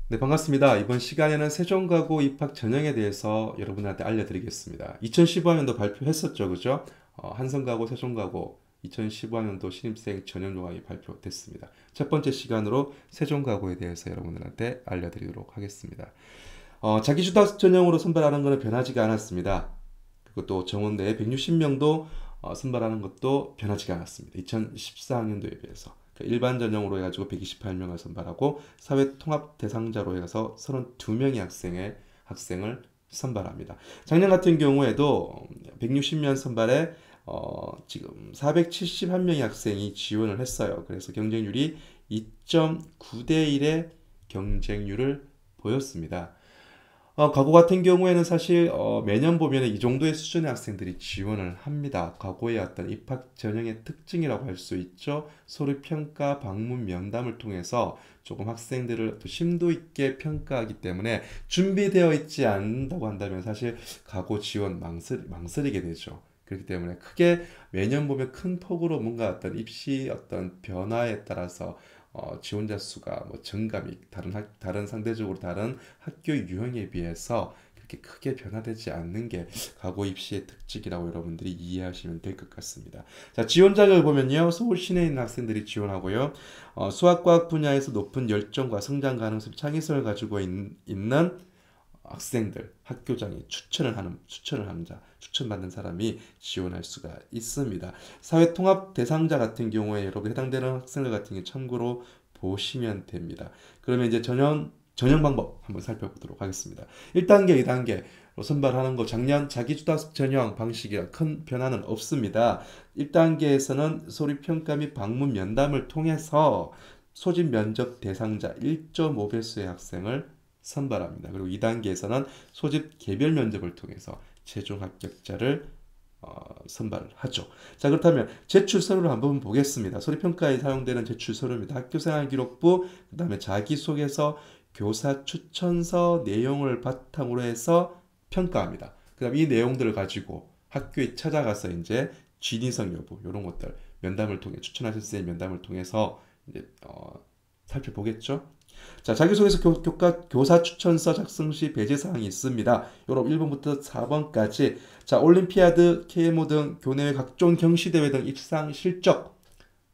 네, 반갑습니다. 이번 시간에는 세종가고 입학 전형에 대해서 여러분들한테 알려드리겠습니다. 2015학년도 발표했었죠, 그죠? 한성가고, 세종가고 2015학년도 신입생 전형 조항이 발표됐습니다. 첫 번째 시간으로 세종가고에 대해서 여러분들한테 알려드리도록 하겠습니다. 자기주도 전형으로 선발하는 것은 변하지가 않았습니다. 그리고 또 정원 내에 160명도 선발하는 것도 변하지가 않았습니다. 2014학년도에 비해서. 일반 전형으로 해가지고 128명을 선발하고 사회 통합 대상자로 해서 32명의 학생을 선발합니다. 작년 같은 경우에도 160명 선발에 지금 471명의 학생이 지원을 했어요. 그래서 경쟁률이 2.9대 1의 경쟁률을 보였습니다. 과거 같은 경우에는 사실 매년 보면 이 정도의 수준의 학생들이 지원을 합니다. 과거의 어떤 입학 전형의 특징이라고 할 수 있죠. 서류 평가, 방문 면담을 통해서 조금 학생들을 또 심도 있게 평가하기 때문에 준비되어 있지 않는다고 한다면 사실 과거 지원 망설이게 되죠. 그렇기 때문에 크게 매년 보면 큰 폭으로 뭔가 어떤 입시 어떤 변화에 따라서 지원자 수가 뭐 증감이 다른 상대적으로 다른 학교 유형에 비해서 그렇게 크게 변화되지 않는 게 과거 입시의 특징이라고 여러분들이 이해하시면 될 것 같습니다. 자, 지원자를 보면요. 서울 시내에 있는 학생들이 지원하고요. 수학과학 분야에서 높은 열정과 성장 가능성, 창의성을 가지고 있는 학생들, 학교장이 추천을 하는 자, 추천받는 사람이 지원할 수가 있습니다. 사회통합 대상자 같은 경우에 여러분 해당되는 학생들 같은 경우 참고로 보시면 됩니다. 그러면 이제 전형 방법 한번 살펴보도록 하겠습니다. 1단계, 2단계로 선발하는 거 작년 자기주도학습 전형 방식이라 큰 변화는 없습니다. 1단계에서는 소리평가 및 방문 면담을 통해서 소집 면접 대상자 1.5배수의 학생을 선발합니다. 그리고 2단계에서는 소집 개별 면접을 통해서 최종 합격자를 선발하죠. 자, 그렇다면 제출 서류를 한번 보겠습니다. 소리평가에 사용되는 제출 서류입니다. 학교생활기록부, 그 다음에 자기소개서, 교사 추천서 내용을 바탕으로 해서 평가합니다. 그 다음 이 내용들을 가지고 학교에 찾아가서 이제 진위성 여부 이런 것들 면담을 통해 추천하신 선생님 면담을 통해서 이제 살펴보겠죠. 자, 자기소개서 교사 추천서 작성 시 배제 사항이 있습니다. 요런 1번부터 4번까지. 자, 올림피아드, KMO 등 교내외 각종 경시대회 등 입상 실적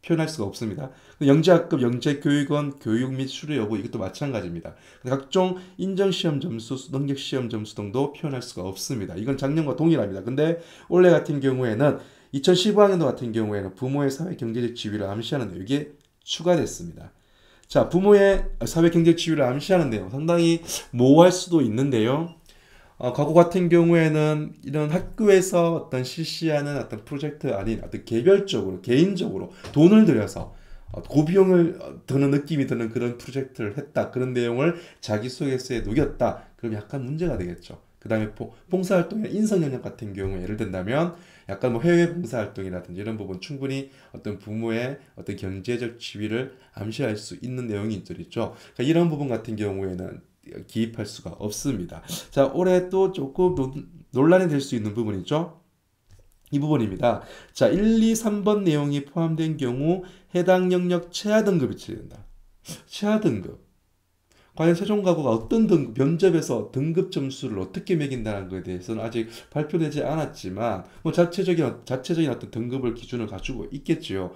표현할 수가 없습니다. 영재학급, 영재교육원, 교육 및 수료 여부 이것도 마찬가지입니다. 각종 인정시험 점수, 능력시험 점수 등도 표현할 수가 없습니다. 이건 작년과 동일합니다. 근데 올해 같은 경우에는 2015학년도 같은 경우에는 부모의 사회 경제적 지위를 암시하는 내용이 추가됐습니다. 자, 부모의 사회 경제 지위를 암시하는 내용 상당히 모호할 수도 있는데요. 과거 같은 경우에는 이런 학교에서 어떤 실시하는 어떤 프로젝트 아닌 어떤 개별적으로 개인적으로 돈을 들여서 고비용을 드는 느낌이 드는 그런 프로젝트를 했다. 그런 내용을 자기소개서에 녹였다. 그럼 약간 문제가 되겠죠. 그 다음에 봉사활동이나 인성영역 같은 경우에 예를 든다면 약간 뭐 해외 봉사활동이라든지 이런 부분 충분히 어떤 부모의 어떤 경제적 지위를 암시할 수 있는 내용이 있죠. 그러니까 이런 부분 같은 경우에는 기입할 수가 없습니다. 자, 올해 또 조금 논란이 될 수 있는 부분이죠. 이 부분입니다. 자, 1, 2, 3번 내용이 포함된 경우 해당 영역 최하 등급이 처리된다. 최하 등급. 과연 세종가구가 어떤 면접에서 등급 점수를 어떻게 매긴다는 것에 대해서는 아직 발표되지 않았지만 뭐 자체적인 어떤 등급을 기준을 가지고 있겠지요.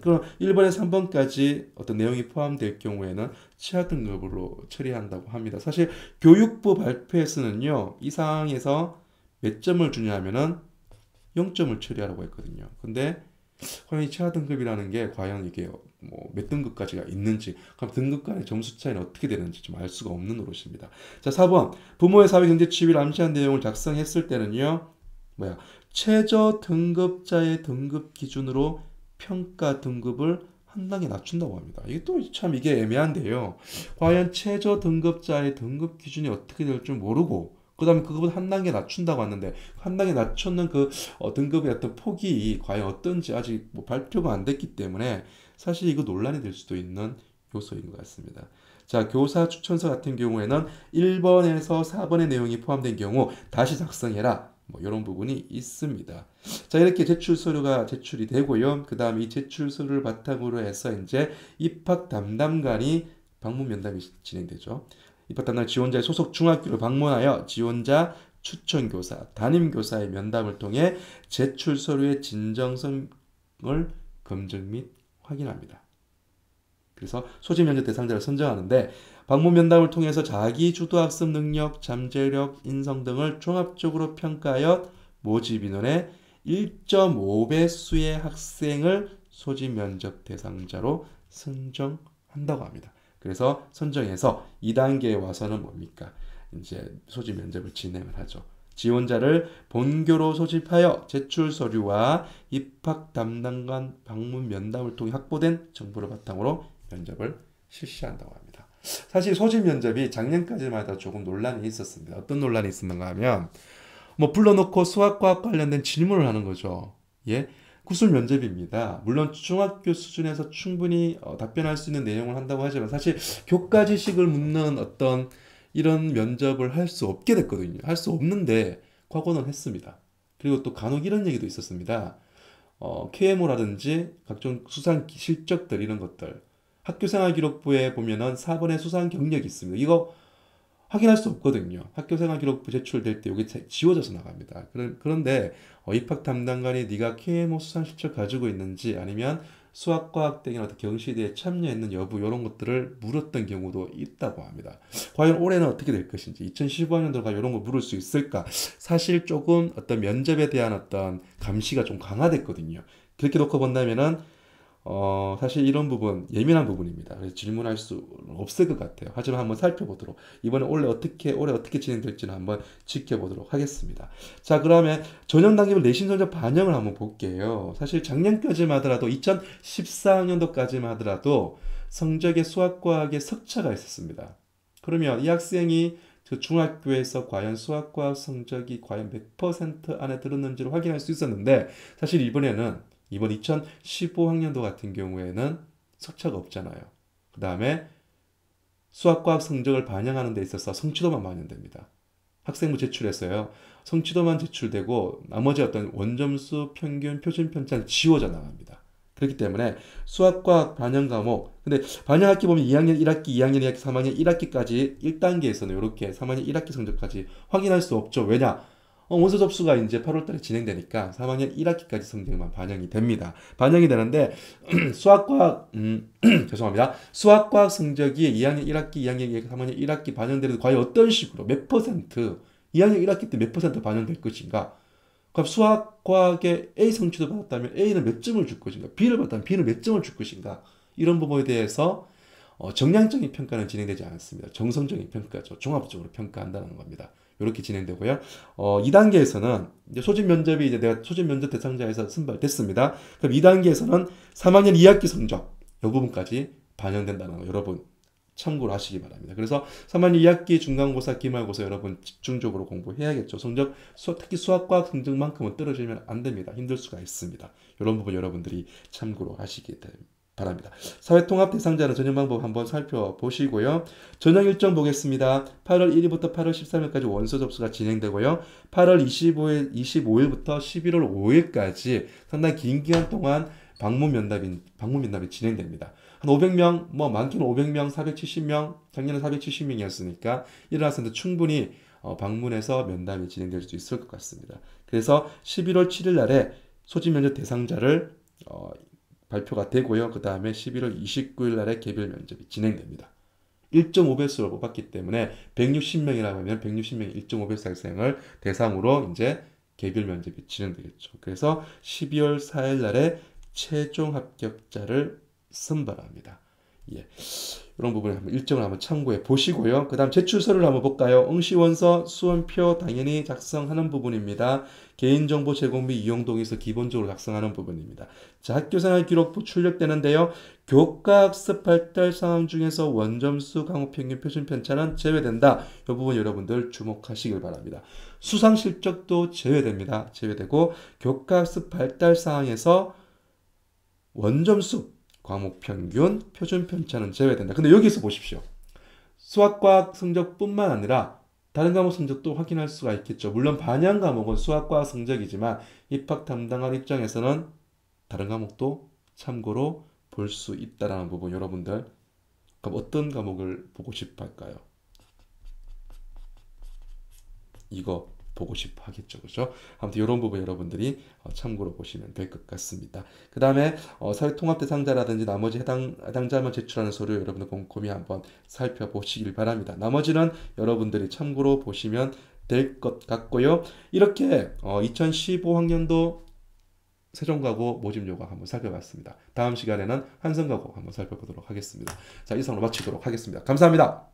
그럼 1번에서 3번까지 어떤 내용이 포함될 경우에는 최하 등급으로 처리한다고 합니다. 사실 교육부 발표에서는요. 이 상황에서 몇 점을 주냐 하면은 0점을 처리하라고 했거든요. 근데 과연 이 최하 등급이라는 게 과연 이게 뭐 몇 등급까지가 있는지, 그럼 등급 간의 점수 차이는 어떻게 되는지 좀 알 수가 없는 노릇입니다. 자, 4번. 부모의 사회 경제 지위를 암시한 내용을 작성했을 때는요. 최저 등급자의 등급 기준으로 평가 등급을 한 단계 낮춘다고 합니다. 이게 또 참 이게 애매한데요. 과연 최저 등급자의 등급 기준이 어떻게 될 줄 모르고 그 다음에 그것보다 한 단계 낮춘다고 하는데 한 단계 낮췄는 그 등급의 어떤 폭이 과연 어떤지 아직 뭐 발표가 안 됐기 때문에 사실 이거 논란이 될 수도 있는 요소인 것 같습니다. 자, 교사 추천서 같은 경우에는 1번에서 4번의 내용이 포함된 경우 다시 작성해라. 뭐 이런 부분이 있습니다. 자, 이렇게 제출 서류가 제출이 되고요. 그 다음 이 제출 서류를 바탕으로 해서 이제 입학 담당관이 방문 면담이 진행되죠. 입학 담당 지원자의 소속 중학교를 방문하여 지원자 추천교사, 담임교사의 면담을 통해 제출 서류의 진정성을 검증 및 확인합니다. 그래서 소집 면접 대상자를 선정하는데 방문 면담을 통해서 자기 주도 학습 능력, 잠재력, 인성 등을 종합적으로 평가하여 모집 인원의 1.5배수의 학생을 소집 면접 대상자로 선정한다고 합니다. 그래서 선정해서 2단계에 와서는 뭡니까? 이제 소집 면접을 진행을 하죠. 지원자를 본교로 소집하여 제출 서류와 입학 담당관 방문 면담을 통해 확보된 정보를 바탕으로 면접을 실시한다고 합니다. 사실 소집 면접이 작년까지만 해도 조금 논란이 있었습니다. 어떤 논란이 있었는가 하면 뭐 불러놓고 수학과학 관련된 질문을 하는 거죠. 예, 구술 면접입니다. 물론 중학교 수준에서 충분히 답변할 수 있는 내용을 한다고 하지만 사실 교과 지식을 묻는 어떤 이런 면접을 할 수 없게 됐거든요. 할 수 없는데 과거는 했습니다. 그리고 또 간혹 이런 얘기도 있었습니다. KMO라든지 각종 수상 실적들 이런 것들 학교생활기록부에 보면은 4번의 수상 경력이 있습니다. 이거 확인할 수 없거든요. 학교생활기록부 제출될 때 이게 지워져서 나갑니다. 그런데 입학 담당관이 네가 KMO 수상 실적 가지고 있는지 아니면 수학과학 등이나 경시대에 참여했는 여부 이런 것들을 물었던 경우도 있다고 합니다. 과연 올해는 어떻게 될 것인지 2015학년도가 이런 거 물을 수 있을까? 사실 조금 어떤 면접에 대한 어떤 감시가 좀 강화됐거든요. 그렇게 놓고 본다면은 사실 이런 부분 예민한 부분입니다. 그래서 질문할 수 없을 것 같아요. 하지만 한번 살펴보도록 이번에 올해 어떻게 진행될지는 한번 지켜보도록 하겠습니다. 자, 그러면 전형 단계별 내신 성적 반영을 한번 볼게요. 사실 작년까지만 하더라도 2014학년도까지만 하더라도 성적에 수학과학에 석차가 있었습니다. 그러면 이 학생이 그 중학교에서 과연 수학과학 성적이 과연 몇 퍼센트 안에 들었는지를 확인할 수 있었는데 사실 이번 2015학년도 같은 경우에는 석차가 없잖아요. 그 다음에 수학과학 성적을 반영하는 데 있어서 성취도만 반영됩니다. 학생부 제출했어요. 성취도만 제출되고 나머지 어떤 원점수, 평균, 표준 편차는 지워져 나갑니다. 그렇기 때문에 수학과학 반영 과목 근데 반영 학기 보면 2학년 1학기, 2학년 2학기, 3학년 1학기까지 1단계에서는 이렇게 3학년 1학기 성적까지 확인할 수 없죠. 왜냐? 원서 접수가 이제 8월달에 진행되니까 3학년 1학기까지 성적만 반영이 됩니다. 반영이 되는데 수학과학 죄송합니다. 수학과학 성적이 2학년 1학기, 2학년 2학기, 3학년 1학기 반영되는 과연 어떤 식으로 몇 퍼센트 2학년 1학기 때 몇 퍼센트 반영될 것인가? 그럼 수학과학에 A 성취도 받았다면 A는 몇 점을 줄 것인가? B를 받았다면 B는 몇 점을 줄 것인가? 이런 부분에 대해서 정량적인 평가는 진행되지 않습니다. 정성적인 평가죠. 종합적으로 평가한다는 겁니다. 이렇게 진행되고요. 2단계에서는 이제 소집 면접이 이제 내가 소집 면접 대상자에서 선발됐습니다. 그럼 2단계에서는 3학년 2학기 성적 이 부분까지 반영된다는 거 여러분 참고로 하시기 바랍니다. 그래서 3학년 2학기 중간고사, 기말고사 여러분 집중적으로 공부해야겠죠. 성적 특히 수학과학 성적만큼은 떨어지면 안 됩니다. 힘들 수가 있습니다. 이런 부분 여러분들이 참고로 하시기 바랍니다. 사회통합 대상자는 전형 방법 한번 살펴보시고요. 전형 일정 보겠습니다. 8월 1일부터 8월 13일까지 원서 접수가 진행되고요. 8월 25일부터 11월 5일까지 상당히 긴 기간 동안 방문 면담이 진행됩니다. 한 500명, 뭐 많게는 500명, 470명, 작년에 470명이었으니까 이런 학생들 충분히 방문해서 면담이 진행될 수 있을 것 같습니다. 그래서 11월 7일 날에 소집 면접 대상자를 발표가 되고요. 그 다음에 11월 29일 날에 개별 면접이 진행됩니다. 1.5배수를 뽑았기 때문에 160명이라고 하면 160명 1.5배수 학생을 대상으로 이제 개별 면접이 진행되겠죠. 그래서 12월 4일 날에 최종 합격자를 선발합니다. 예. 이런 부분에 일정을 한번 참고해 보시고요. 그 다음 제출서를 한번 볼까요? 응시원서, 수험표 당연히 작성하는 부분입니다. 개인정보 제공 및 이용 동의서 기본적으로 작성하는 부분입니다. 자, 학교생활 기록부 출력되는데요. 교과학습 발달 상황 중에서 원점수, 과목 평균, 표준 편차는 제외된다. 이 부분 여러분들 주목하시길 바랍니다. 수상 실적도 제외됩니다. 제외되고 교과학습 발달 상황에서 원점수, 과목 평균, 표준 편차는 제외된다. 근데 여기서 보십시오. 수학과학 성적뿐만 아니라 다른 과목 성적도 확인할 수가 있겠죠. 물론 반영 과목은 수학과학 성적이지만 입학 담당할 입장에서는 다른 과목도 참고로 볼 수 있다라는 부분 여러분들 그럼 어떤 과목을 보고 싶어 할까요? 이거 보고 싶어 하겠죠. 그죠? 아무튼 이런 부분 여러분들이 참고로 보시면 될 것 같습니다. 그 다음에 사회통합 대상자라든지 나머지 해당자만 제출하는 서류 여러분들 꼼꼼히 한번 살펴보시길 바랍니다. 나머지는 여러분들이 참고로 보시면 될 것 같고요. 이렇게 2015학년도 세종가고 모집요강 한번 살펴봤습니다. 다음 시간에는 한성가고 한번 살펴보도록 하겠습니다. 자, 이상으로 마치도록 하겠습니다. 감사합니다.